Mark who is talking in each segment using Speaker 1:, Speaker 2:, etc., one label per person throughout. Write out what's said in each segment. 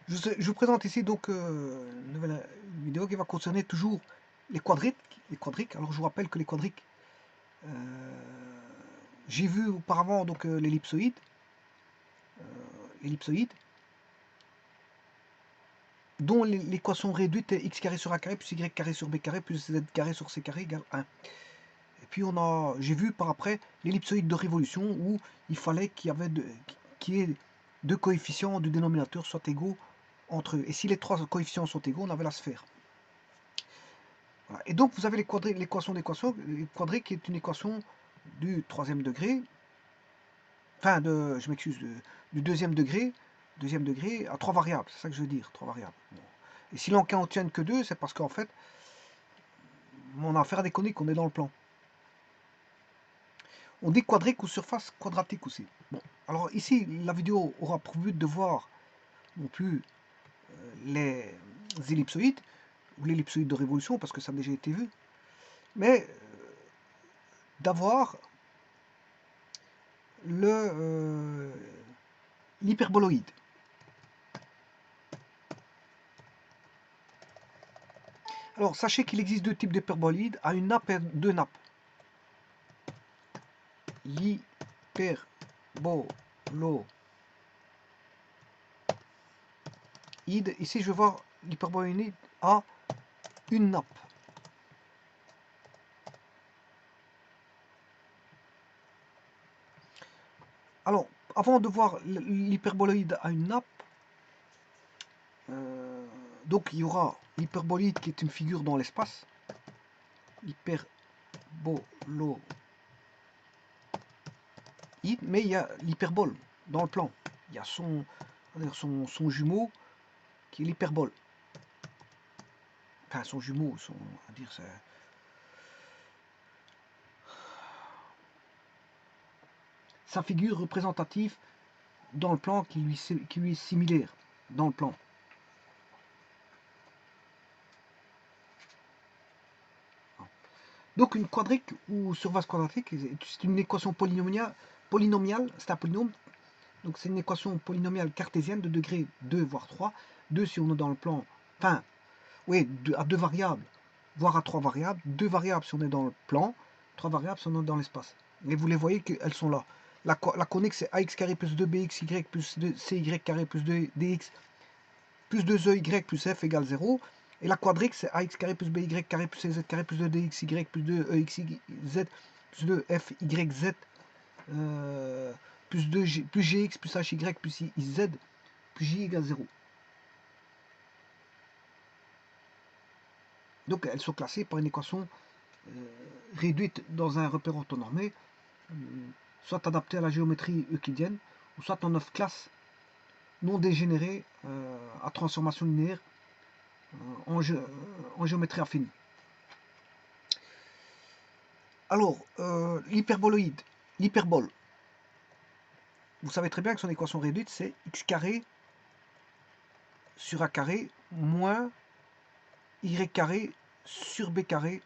Speaker 1: Je vous présente ici donc une nouvelle vidéo qui va concerner toujours les quadriques. Alors je vous rappelle que les quadriques, j'ai vu auparavant donc l'ellipsoïde, dont l'équation réduite est x carré sur a carré plus y carré sur b carré plus z carré sur c carré égale 1. Et puis j'ai vu par après l'ellipsoïde de révolution où il fallait qu'il y ait deux coefficients du dénominateur soient égaux entre eux. Et si les trois coefficients sont égaux, on avait la sphère. Voilà. Et donc vous avez l'équation quadrique qui est une équation du troisième degré, enfin je m'excuse, du deuxième degré à trois variables, c'est ça que je veux dire, trois variables. Bon. Et si l'on ne tient que deux, c'est parce qu'en fait, on a affaire à des coniques, on est dans le plan. On dit quadrique ou surface quadratique aussi. Bon, alors ici, la vidéo aura pour but de voir non plus les ellipsoïdes, ou l'ellipsoïde de révolution, parce que ça a déjà été vu, mais d'avoir l'hyperboloïde. Alors, sachez qu'il existe deux types d'hyperboloïdes, à une nappe et deux nappes. L'hyperboloïde ici je vais voir l'hyperboloïde à une nappe. Alors, avant de voir l'hyperboloïde à une nappe, donc il y aura l'hyperboloïde qui est une figure dans l'espace. L'hyperboloïde, mais il y a l'hyperbole dans le plan. Il y a son jumeau qui est l'hyperbole. Enfin, son jumeau, on va dire, c'est sa figure représentative dans le plan qui lui est similaire dans le plan. Donc une quadrique ou surface quadratique, c'est une équation polynomiale, c'est un polynôme, donc c'est une équation polynomiale cartésienne de degré 2 voire 3, 2 si on est dans le plan, enfin, oui, à deux variables, voire à trois variables, deux variables si on est dans le plan, trois variables si on est dans l'espace. Et vous les voyez qu'elles sont là. La conique c'est ax carré plus 2bxy plus 2cy carré plus 2dx plus 2ey plus f égale 0. Et la quadrique, c'est ax carré plus by carré plus cz carré plus 2dxy plus 2exz plus 2fyz plus gx plus hy plus iz plus j égale 0. Donc elles sont classées par une équation réduite dans un repère orthonormé, soit adaptée à la géométrie euclidienne, ou soit en 9 classes non dégénérées à transformation linéaire en géométrie affine. Alors, l'hyperbole, vous savez très bien que son équation réduite, c'est x carré sur a carré moins y carré sur b carré.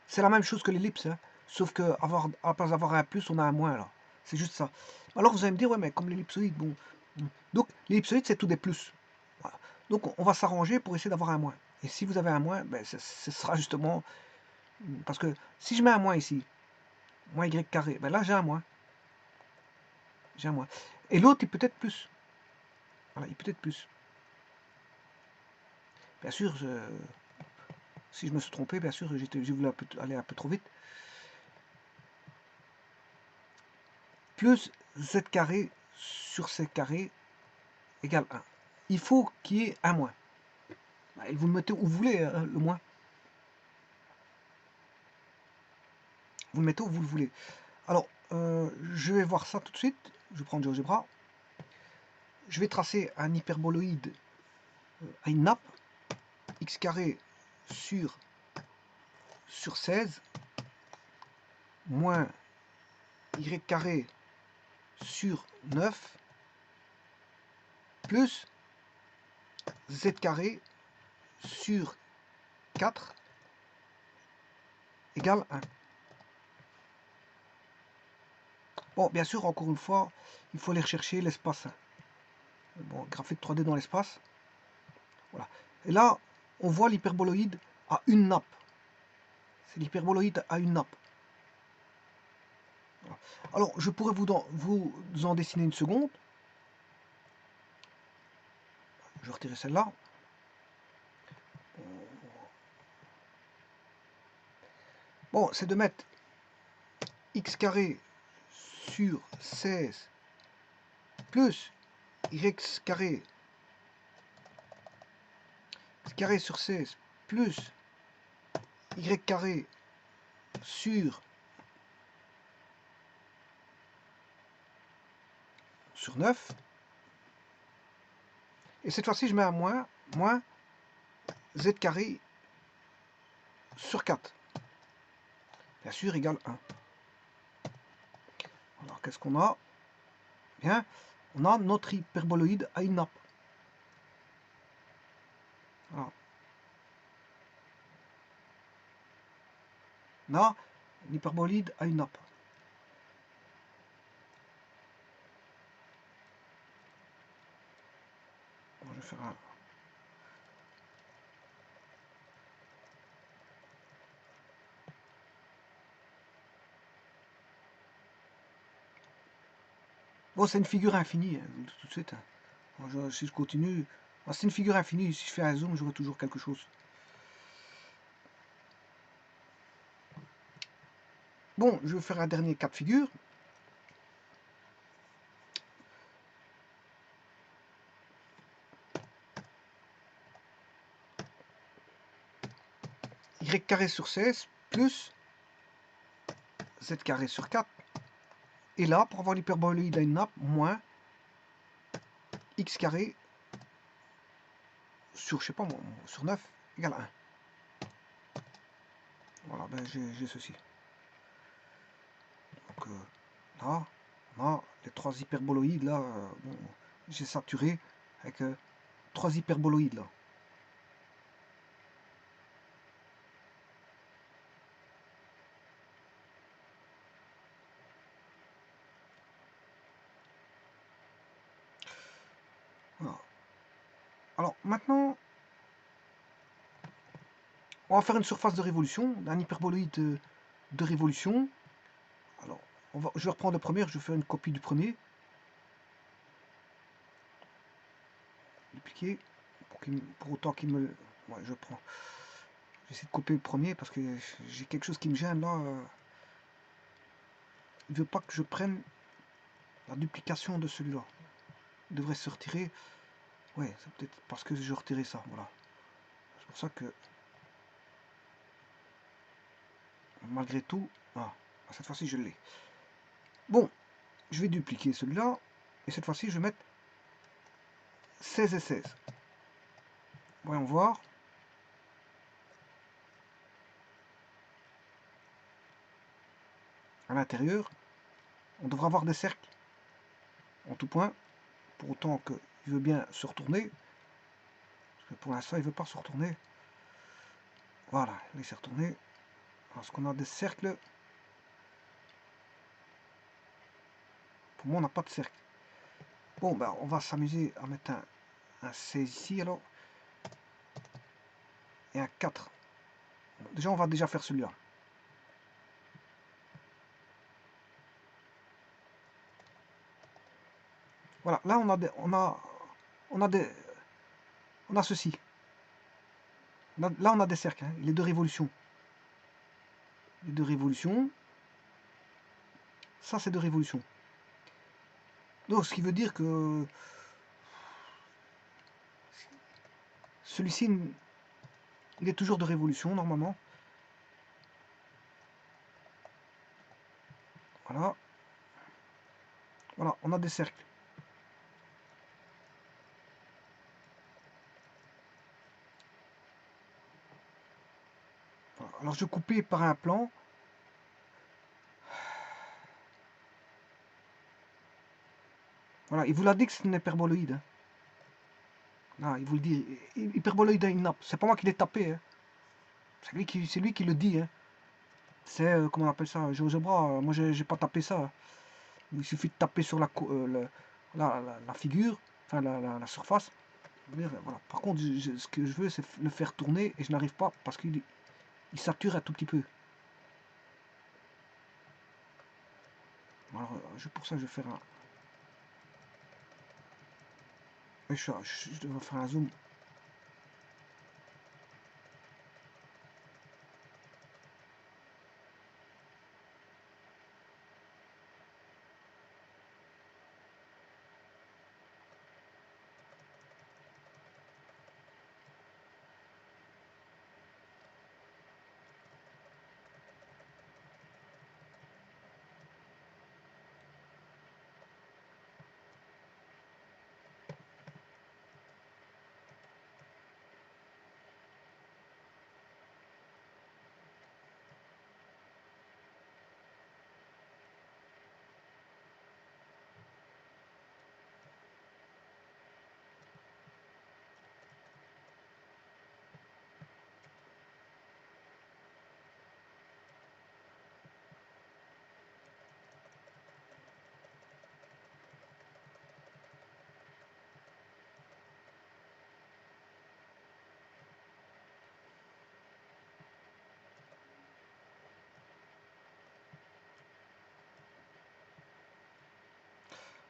Speaker 1: C'est la même chose que l'ellipse, hein, sauf qu'à la place d'avoir un plus, on a un moins là. C'est juste ça. Alors vous allez me dire, ouais, mais comme l'ellipsoïde, bon. Donc l'ellipsoïde, c'est tout des plus. Voilà. Donc on va s'arranger pour essayer d'avoir un moins. Et si vous avez un moins, ben, ce sera justement... Parce que si je mets un moins ici, moins y carré, ben là j'ai un moins. J'ai un moins. Et l'autre, il peut être plus. Voilà, il peut être plus. Bien sûr, si je me suis trompé, bien sûr, j'ai voulu aller un peu trop vite. Plus z carré sur c carré égale 1. Il faut qu'il y ait un moins. Et vous le mettez où vous voulez, hein, le moins. Vous le mettez où vous le voulez. Alors, je vais voir ça tout de suite. Je vais prendre GeoGebra. Je vais tracer un hyperboloïde à une nappe. X carré sur 16 moins y carré sur 9 plus z carré sur 4 égale 1. Bon, bien sûr, encore une fois, il faut aller rechercher l'espace. Bon, graphique 3D dans l'espace. Voilà. Et là, on voit l'hyperboloïde à une nappe. C'est l'hyperboloïde à une nappe. Voilà. Alors, je pourrais vous en dessiner une seconde. Je vais retirer celle-là. Bon, c'est de mettre x carré sur 16 plus y carré sur 16 plus y carré sur 9. Et cette fois-ci, je mets un moins z carré sur 4. Bien sûr, égale 1. Alors, qu'est-ce qu'on a? Bien, on a notre hyperboloïde à une nappe. Voilà. On a une hyperboloïde à une nappe. Bon, je vais faire un... Bon, c'est une figure infinie, hein, tout de suite. Hein. Bon, si je continue... c'est une figure infinie, si je fais un zoom, j'aurai toujours quelque chose. Bon, je vais faire un dernier cas de figure. Y carré sur 16 plus z carré sur 4. Et là, pour avoir l'hyperboloïde à une nappe, moins x carré sur, je sais pas moi, sur 9 égale 1. Voilà, ben j'ai ceci. Donc là, on a les trois hyperboloïdes là. Bon, j'ai saturé avec 3 hyperboloïdes là. Voilà. Alors maintenant, on va faire une surface de révolution, un hyperboloïde de révolution. Alors, je vais reprendre le premier, je vais faire une copie du premier. Dupliquer, pour autant qu'il me... Ouais, je prends. J'essaie de copier le premier parce que j'ai quelque chose qui me gêne là. Il ne veut pas que je prenne la duplication de celui-là. Il devrait se retirer. Ouais, c'est peut-être parce que je retirais ça, voilà. C'est pour ça que... Malgré tout... Ah, cette fois-ci je l'ai. Bon, je vais dupliquer celui-là. Et cette fois-ci je vais mettre 16 et 16. Voyons voir. À l'intérieur, on devra avoir des cercles en tout point, pour autant qu'il veut bien se retourner. Parce que pour l'instant, il ne veut pas se retourner. Voilà, il s'est retourné. Parce qu'on a des cercles. Pour moi, on n'a pas de cercle. Bon, ben, on va s'amuser à mettre un 16 ici, alors. Et un 4. Bon, déjà, on va déjà faire celui-là. Voilà, là, on a ceci. Là, on a des cercles, hein, les deux révolutions. Les deux révolutions. Ça, c'est deux révolutions. Donc, ce qui veut dire que celui-ci, il est toujours de révolution, normalement. Voilà. Voilà, on a des cercles. Voilà. Alors, je vais couper par un plan. Voilà, il vous l'a dit que c'est une hyperboloïde. Hein. Ah, il vous le dit. Hyperboloïde à une nappe. C'est pas moi qui l'ai tapé. Hein. C'est lui qui le dit. Hein. C'est, comment on appelle ça, GeoGebra. Moi, j'ai pas tapé ça. Hein. Il suffit de taper sur la figure, enfin la surface. Voilà. Par contre, ce que je veux, c'est le faire tourner et je n'arrive pas parce qu'il sature un tout petit peu. Alors, pour ça, je vais faire un... Je devrais faire un zoom.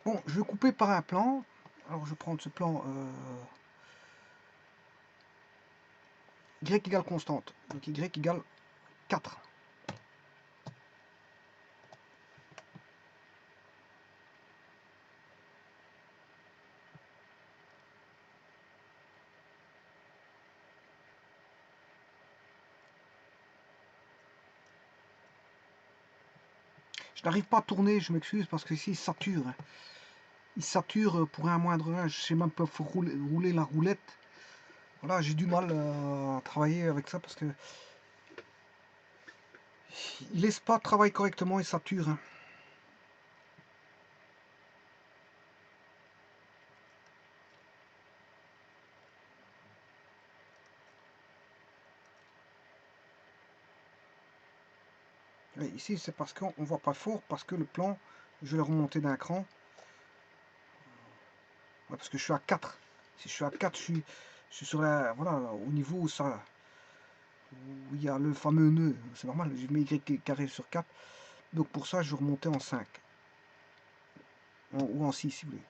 Speaker 1: Bon, je vais couper par un plan. Alors, je vais prendre ce plan y égale constante. Donc, y égale 4. Je n'arrive pas à tourner, je m'excuse, parce que ici, il sature. Il sature pour un moindre 1. Je sais même pas rouler la roulette. Voilà, j'ai du mal à travailler avec ça parce que il laisse pas travailler correctement et sature. Et ici, c'est parce qu'on voit pas fort, parce que le plan, je l'ai remonté d'un cran. Ouais, parce que je suis à 4. Si je suis à 4, je suis sur la, voilà, au niveau où ça, où il y a le fameux nœud. C'est normal, j'ai mis Y carré sur 4. Donc pour ça, je vais remonter en 5. Ou en 6, si vous voulez.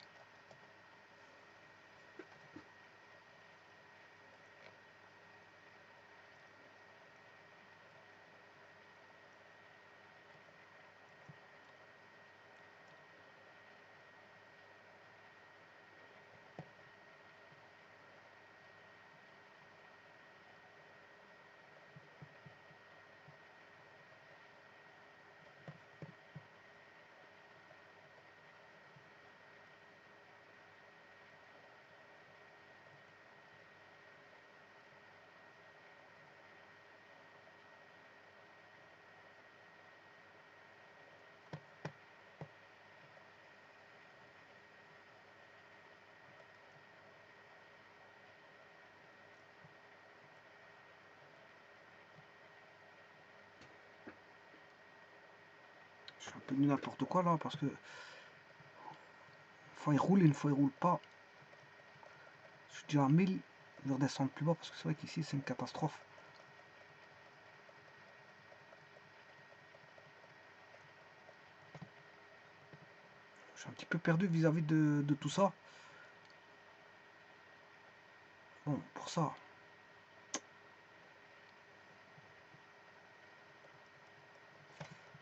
Speaker 1: Je fais un peu de n'importe quoi là, parce que une fois il roule et une fois il roule pas. Je suis déjà à 1000, je vais redescendre plus bas, parce que c'est vrai qu'ici c'est une catastrophe. Je suis un petit peu perdu vis-à-vis de tout ça. Bon, pour ça,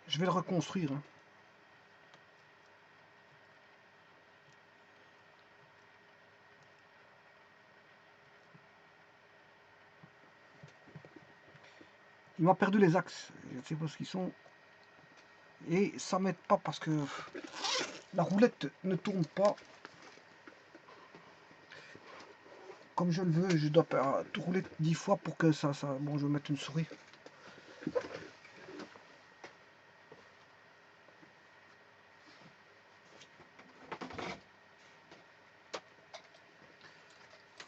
Speaker 1: je vais le reconstruire. Hein. Il m'a perdu les axes. Je ne sais pas ce qu'ils sont. Et ça m'aide pas parce que la roulette ne tourne pas comme je le veux. Je dois tout rouler 10 fois pour que ça... Bon, je vais mettre une souris.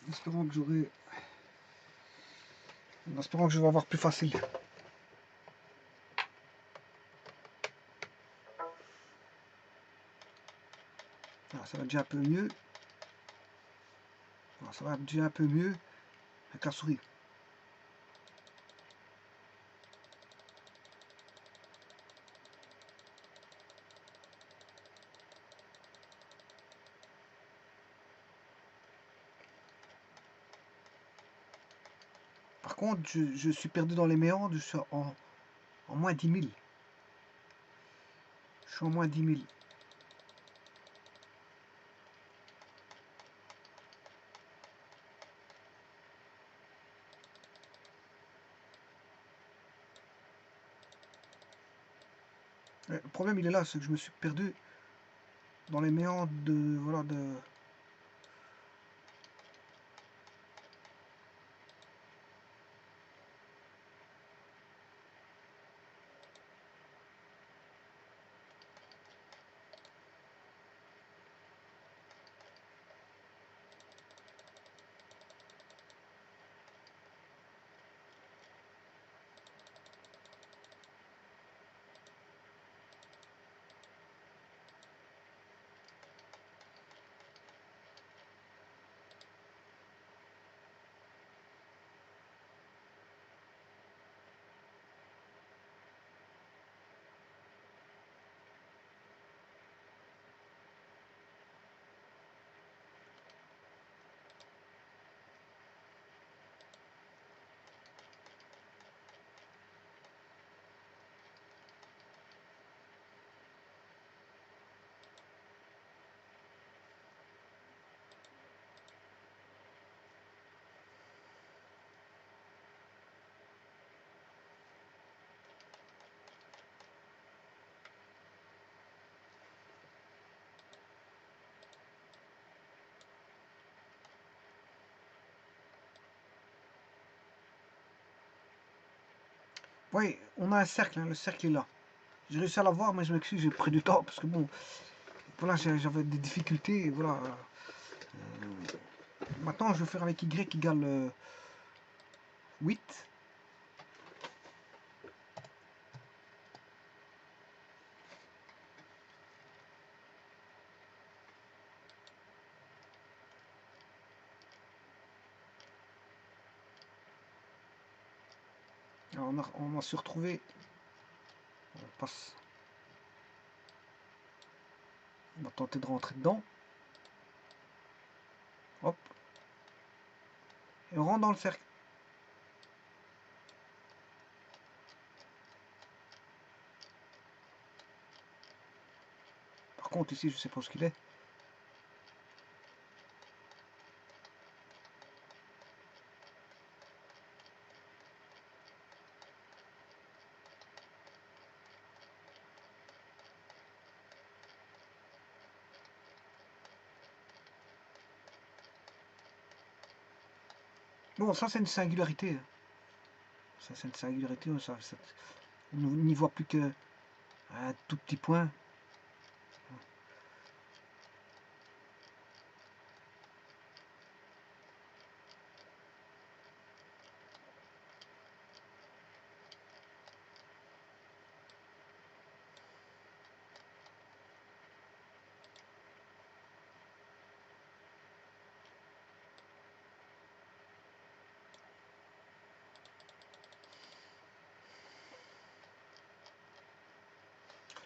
Speaker 1: En espérant que j'aurai... En espérant que je vais avoir plus facile. Ah, ça va déjà un peu mieux. Voilà, ça va déjà un peu mieux avec la souris. Par contre, je suis perdu dans les méandres, je suis en moins 10 000. Je suis en moins 10 000. Le problème, il est là, c'est que je me suis perdu dans les méandres de... Voilà, de... Oui, on a un cercle, hein, le cercle est là. J'ai réussi à l'avoir, mais je m'excuse, j'ai pris du temps, parce que bon, voilà, j'avais des difficultés, et voilà. Maintenant, je vais faire avec Y égale 8. Alors, on a su retrouver. On passe. On va tenter de rentrer dedans. Hop. Et on rentre dans le cercle. Par contre, ici, je sais pas ce qu'il est. Bon, ça, c'est une singularité. Ça, c'est une singularité. On n'y voit plus qu'un tout petit point.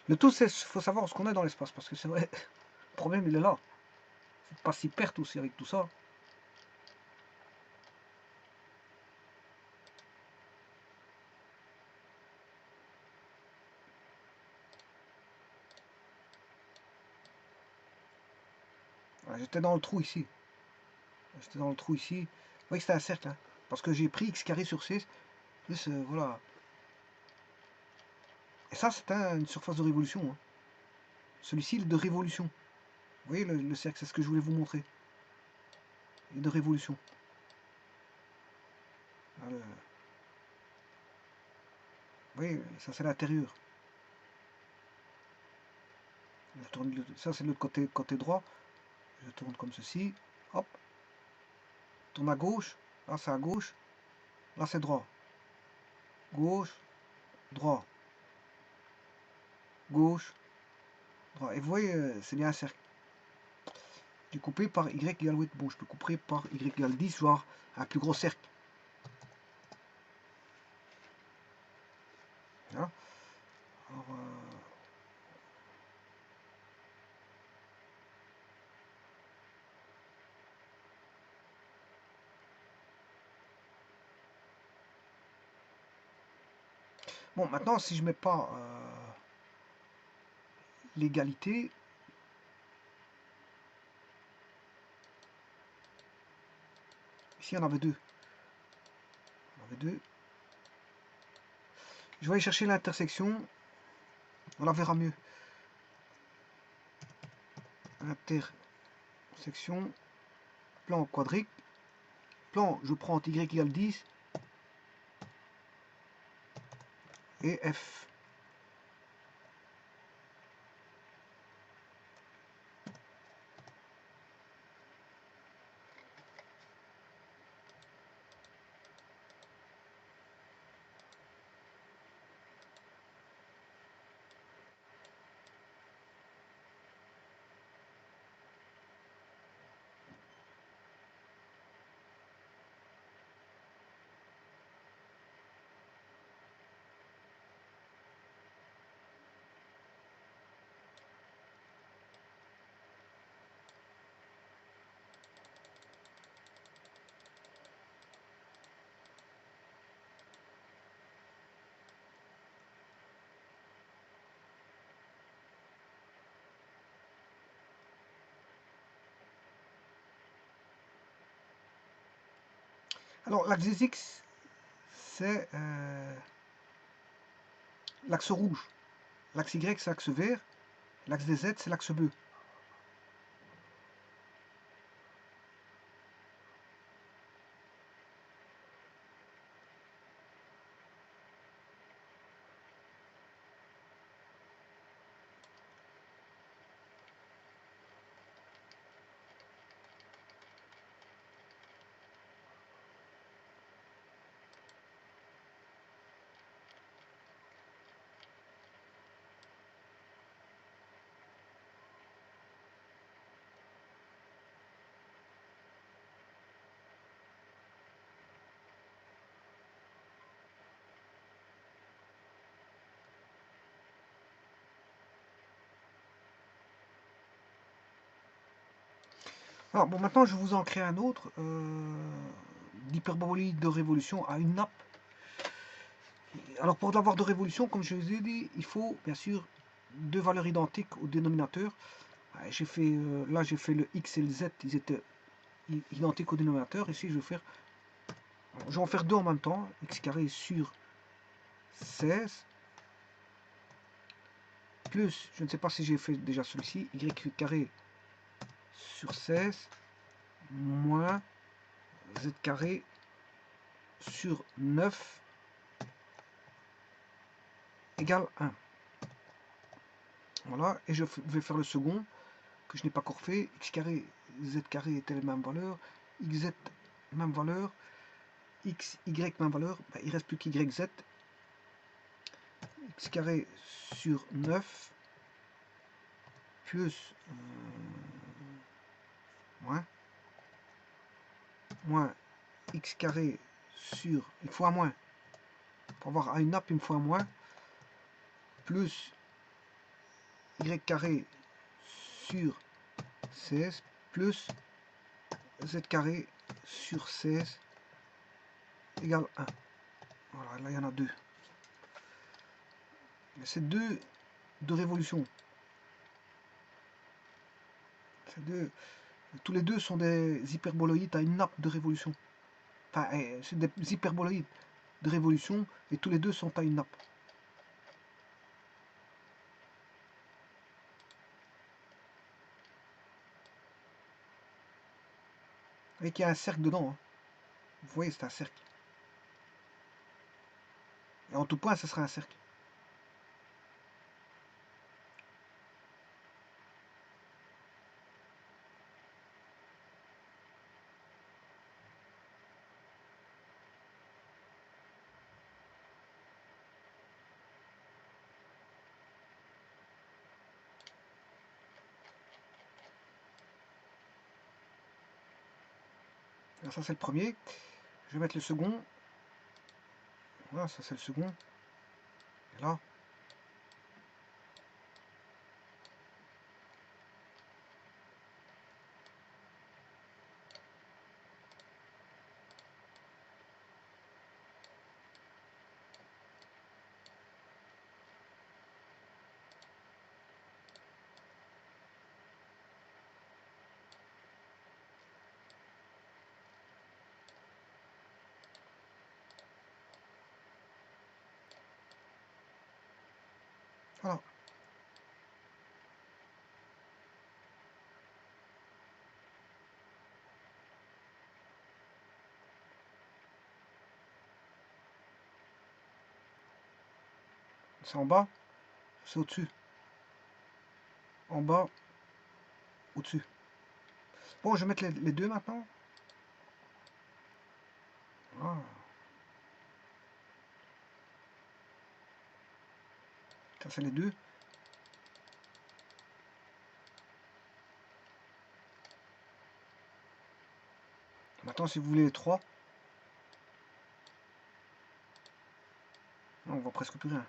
Speaker 1: Le tout, c'est faut savoir ce qu'on est dans l'espace, parce que c'est vrai, le problème, il est là. Faut pas s'y perdre aussi avec tout ça. Voilà, j'étais dans le trou ici. J'étais dans le trou ici. Vous voyez que c'était un cercle, hein, parce que j'ai pris x carré sur 6. Voilà. Et ça, c'est une surface de révolution. Hein. Celui-ci, il est de révolution. Vous voyez le cercle, c'est ce que je voulais vous montrer. Il est de révolution. Voilà. Vous voyez, ça c'est l'intérieur. Ça c'est le côté droit. Je tourne comme ceci. Hop. Je tourne à gauche. Là c'est à gauche. Là c'est droit. Gauche. Droit. Gauche. Droit. Et vous voyez, c'est bien un cercle. Je l'ai coupé par y égale 8. Bon, je peux couper par y égale 10, voire un plus gros cercle. Voilà. Alors, bon, maintenant, si je mets pas l'égalité, ici, on avait deux. Je vais aller chercher l'intersection. On la verra mieux. Intersection. Plan quadrique. Plan, je prends y égale 10. Et F. Alors, l'axe des X, c'est l'axe rouge. L'axe Y, c'est l'axe vert. L'axe des Z, c'est l'axe bleu. Alors, bon, maintenant, je vais vous en créer un autre d'hyperboloïde de révolution à une nappe. Alors, pour l'avoir de révolution, comme je vous ai dit, il faut, bien sûr, deux valeurs identiques au dénominateur. J'ai fait, là, j'ai fait le x et le z, ils étaient identiques au dénominateur. Ici, je vais en faire deux en même temps. X carré sur 16 plus, je ne sais pas si j'ai fait déjà celui-ci, y carré sur 16 moins z carré sur 9 égale 1. Voilà, et je vais faire le second que je n'ai pas encore fait. X carré, z carré était la même valeur, xz même valeur, x, y même valeur, ben, il reste plus qu'yz. X carré sur 9 plus moins x carré sur, il faut un moins, pour avoir à une nappe il me faut un moins, plus y carré sur 16 plus z carré sur 16 égale 1. Voilà, là il y en a deux. C'est deux de révolution. Tous les deux sont des hyperboloïdes à une nappe de révolution. Enfin, c'est des hyperboloïdes de révolution et tous les deux sont à une nappe. Et qu'il y a un cercle dedans. Hein. Vous voyez, c'est un cercle. Et en tout point, ce sera un cercle. Alors ça c'est le premier. Je vais mettre le second. Voilà, ça c'est le second. Et là. Voilà. C'est en bas, c'est au-dessus. En bas, au-dessus. Bon, je vais mettre les deux maintenant. Ah. Ça c'est les deux. Maintenant, si vous voulez les trois, on voit presque plus rien.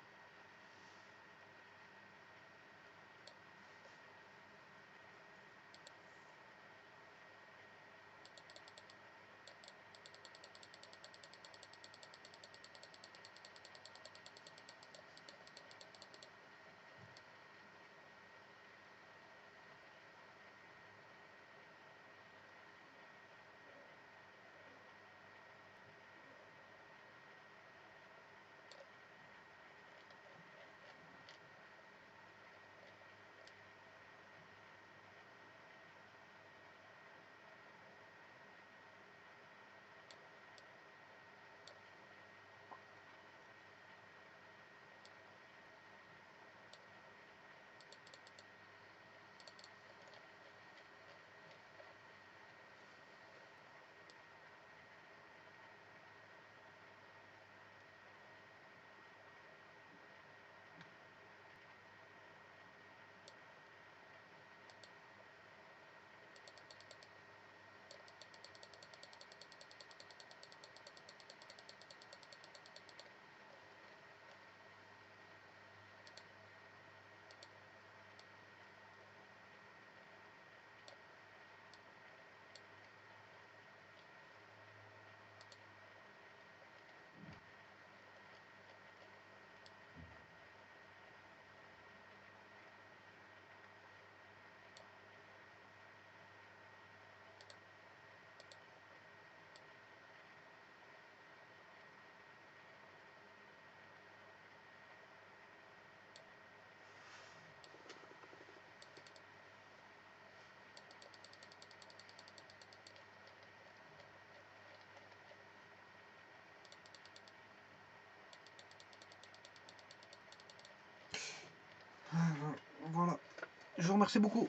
Speaker 1: Voilà. Je vous remercie beaucoup.